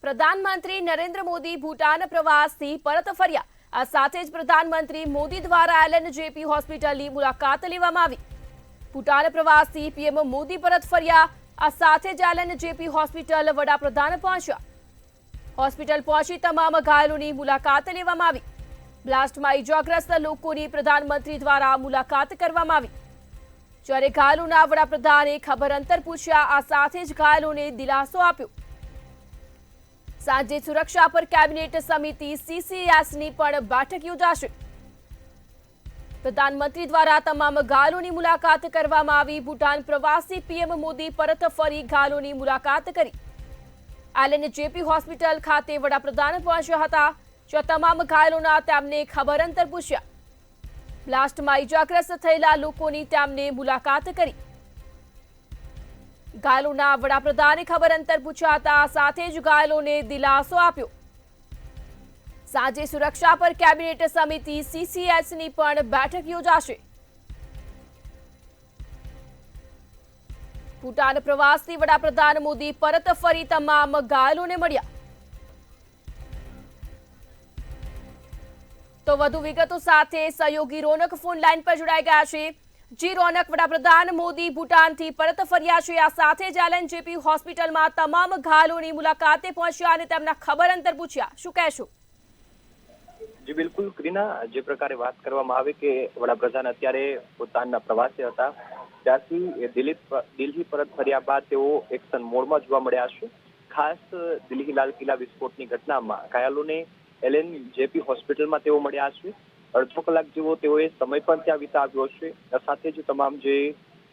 પ્રધાનમંત્રી નરેન્દ્ર મોદી ભૂટાન પ્રવાસથી પરત ફર્યા। આ સાથે જ પ્રધાનમંત્રી મોદી દ્વારા એલએનજેપી હોસ્પિટલની મુલાકાત લેવામાં આવી। ભૂટાન પ્રવાસથી પીએમ મોદી પરત ફર્યા। આ સાથે જ એલએનજેપી હોસ્પિટલ વડાપ્રધાન પહોંચ્યા। હોસ્પિટલ પહોંચી તમામ ઘાયલોની મુલાકાત લેવામાં આવી। બ્લાસ્ટમાં ઇજાગ્રસ્ત લોકોની પ્રધાનમંત્રી દ્વારા મુલાકાત કરવામાં આવી। જ્યારે ઘાયલોના વડાપ્રધાને ખબર અંતર પૂછ્યા। આ સાથે જ ઘાયલોને દિલાસો આપ્યો। સાંજે સુરક્ષા પર કેબિનેટ સમિતિ સીસીએસની પણ બેઠક યોજાશે। પ્રધાનમંત્રી દ્વારા તમામ ઘાયલોની મુલાકાત કરવામાં આવી। ભૂટાન પ્રવાસી પીએમ મોદી પરત ફરી ઘાયલોની મુલાકાત કરી। એલએનજેપી હોસ્પિટલ ખાતે વડાપ્રધાન પહોંચ્યા હતા। જ્યાં તમામ ઘાયલોના તેમને ખબર અંતર પૂછ્યા। બ્લાસ્ટમાં ઇજાગ્રસ્ત થયેલા લોકોની તેમને મુલાકાત કરી। ઘાયલોના વડાપ્રધાને ખબર અંતર પૂછ્યા હતા। સાથે જ ઘાયલોને દિલાસો આપ્યો। સાંજે સુરક્ષા પર કેબિનેટ સમિતિ સીસીએસની પણ બેઠક યોજાશે। ભૂટાન પ્રવાસથી વડાપ્રધાન મોદી પરત ફરી તમામ ઘાયલોને મળ્યા। તો વધુ વિગતો સાથે સહયોગી રોનક ફોન લાઈન પર જોડાઈ ગયા છે। જી રોનક, વડાપ્રધાન મોદી ભૂટાનથી પરત ફર્યા છે। આ સાથે જ એલએનજેપી હોસ્પિટલમાં તમામ ઘાયલોની મુલાકાતે પહોંચ્યા અને તેમના ખબર અંતર પૂછ્યા। શું કહેશો? જી બિલકુલ ક્રીના, જે પ્રકારે વાત કરવામાં આવે કે વડાપ્રધાન અત્યારે પોતાના પ્રવાસે હતા, ત્યારથી દિલ્હી પરત ફર્યા બાદ તેઓ એક્શન મોડમાં જોવા મળ્યા છે। ખાસ દિલ્હી લાલ કિલ્લા વિસ્ફોટની ઘટનામાં ઘાયલોને એલએનજેપી હોસ્પિટલમાં તેઓ મળ્યા છે। અડધો કલાક જેવો તેઓએ સમય પણ ત્યાં વિતાવ્યો છે। સાથે જ તમામ જે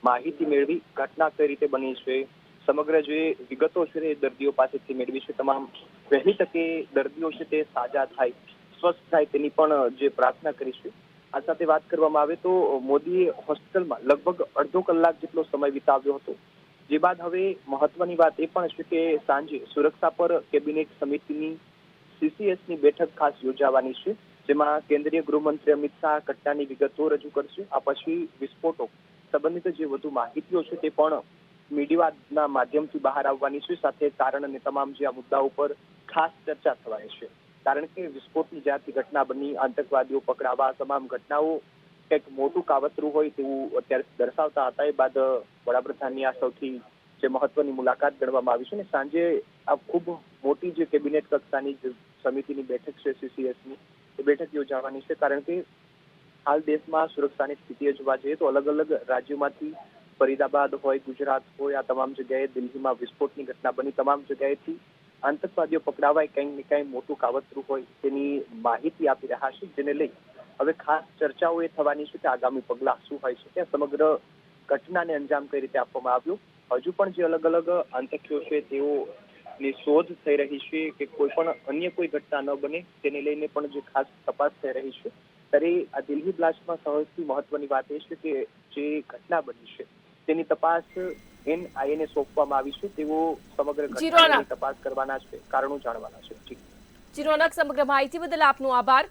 માહિતી મેળવી, ઘટના કઈ રીતે બની છે, સમગ્ર જે વિગતો છે એ દર્દીઓ પાસેથી મેળવી છે। તમામ વહેલી તકે દર્દીઓ છે તે સાજા થાય, સ્વસ્થ થાય તેની પણ જે પ્રાર્થના કરી છે। આ સાથે વાત કરવામાં આવે તો મોદીએ હોસ્પિટલમાં લગભગ અડધો કલાક જેટલો સમય વિતાવ્યો હતો। જે બાદ હવે મહત્વની વાત એ પણ છે કે સાંજે સુરક્ષા પર કેબિનેટ સમિતિની સીસીએસની બેઠક ખાસ યોજાવાની છે, જેમાં કેન્દ્રીય ગૃહમંત્રી અમિત શાહ ઘટનાની વિગતો રજૂ કરશે। આ પછી વિસ્ફોટો સંબંધિત જે વધુ માહિતીઓ છે તે પણ મીડિયાના માધ્યમથી બહાર આવવાની છે। સાથે કારણ અને તમામ જે આ મુદ્દાઓ પર ખાસ ચર્ચા થવાની છે, કારણ કે વિસ્ફોટની જ્યારથી ઘટના બની, આતંકવાદીઓ પકડાવા, તમામ ઘટનાઓ કંઈક મોટું કાવતરું હોય તેવું અત્યારે દર્શાવતા હતા। એ બાદ વડાપ્રધાનની આ સૌથી જે મહત્વની મુલાકાત ગણવામાં આવી છે અને સાંજે આ ખૂબ મોટી જે કેબિનેટ કક્ષાની સમિતિની બેઠક છે સીસીએસની, એ બેઠક યોજાવાની છે। કારણ કે હાલ દેશમાં સુરક્ષાની સ્થિતિએ જોવા જઈએ તો અલગ અલગ રાજ્યોમાંથી, ફરીદાબાદ હોય, ગુજરાત હોય, આ તમામ જગ્યાએ દિલ્હીમાં વિસ્ફોટની ઘટના બની, તમામ જગ્યાએથી આતંકવાદીઓ પકડાવાય, કંઈક ને કંઈ મોટું કાવતરું હોય તેની માહિતી આપી રહ્યા છે। જેને લઈ હવે ખાસ ચર્ચાઓ એ થવાની છે કે આગામી પગલાં શું હોય છે, ત્યાં સમગ્ર ઘટનાને અંજામ કઈ રીતે આપવામાં આવ્યો। હજુ પણ જે અલગ અલગ આતંકીઓ છે તેઓની શોધ થઈ રહી છે કે કોઈ પણ અન્ય કોઈ ઘટના ન બને તેને લઈને પણ જે ખાસ તપાસ થઈ રહી છે। ત્યારે આ દિલ્હી બ્લાસ્ટમાં સૌથી મહત્વની વાત એ છે કે જે ઘટના બની છે તેની તપાસ એનઆઈને સોંપવામાં આવી છે। તેઓ સમગ્ર ઘટનાની તપાસ કરવાના છે, કારણો જાણવાના છે। જી રોનક, સમગ્ર માહિતી બદલ આપનો આભાર।